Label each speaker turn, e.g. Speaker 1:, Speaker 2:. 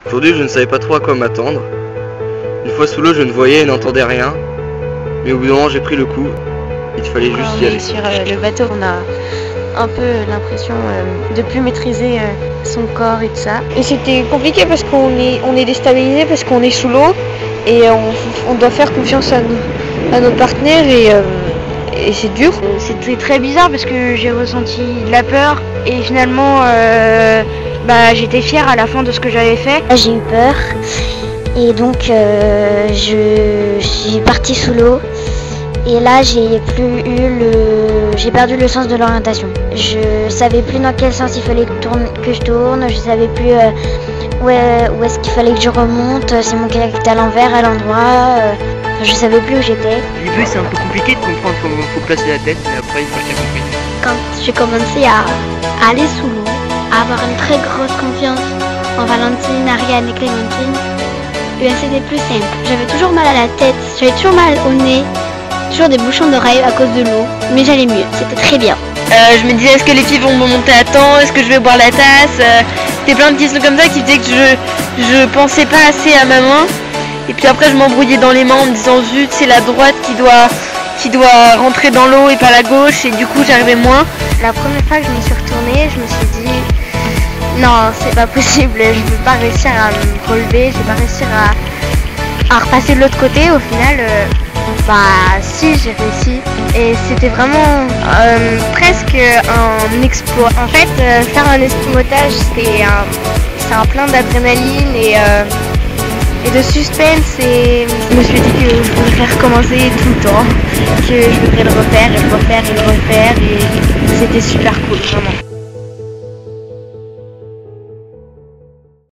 Speaker 1: Aujourd'hui, je ne savais pas trop à quoi m'attendre. Une fois sous l'eau, je ne voyais et n'entendais rien. Mais au bout d'un moment, j'ai pris le coup. Il fallait juste y aller.
Speaker 2: Sur le bateau, on a un peu l'impression de plus maîtriser son corps et tout ça. Et c'était compliqué parce qu'on est déstabilisé, parce qu'on est sous l'eau et on doit faire confiance à nos partenaires et c'est dur. C'était très bizarre parce que j'ai ressenti de la peur et finalement j'étais fière à la fin de ce que j'avais fait.
Speaker 3: J'ai eu peur et donc je suis partie sous l'eau et là j'ai perdu le sens de l'orientation. Je savais plus dans quel sens il fallait que je tourne, je savais plus où est-ce qu'il fallait que je remonte, si mon kayak était à l'envers, à l'endroit, je savais plus où j'étais.
Speaker 4: Au début c'est un peu compliqué de comprendre comment il faut placer la tête, mais après une fois que j'ai compris.
Speaker 3: Quand j'ai commencé à aller sous l'eau, à avoir une très grosse confiance en Valentine, Ariane et Clémentine, c'était plus simple. J'avais toujours mal à la tête, j'avais toujours mal au nez, toujours des bouchons d'oreilles à cause de l'eau, mais j'allais mieux, c'était très bien.
Speaker 2: Je me disais, est-ce que les filles vont me monter à temps, est-ce que je vais boire la tasse, c'était plein de questions comme ça qui faisaient que je pensais pas assez à ma main. Et puis après je m'embrouillais dans les mains en me disant zut, c'est la droite qui doit rentrer dans l'eau et pas la gauche, et du coup j'arrivais moins.
Speaker 3: La première fois que je me suis retournée, je me suis dit non, c'est pas possible, je vais pas réussir à me relever, je vais pas réussir à repasser de l'autre côté. Au final, si, j'ai réussi et c'était vraiment presque un exploit. En fait, faire un escamotage, c'est un plein d'adrénaline et de suspense, et je me suis dit que je voudrais recommencer tout le temps, que je voudrais le refaire et le refaire et le refaire, et c'était super cool, vraiment.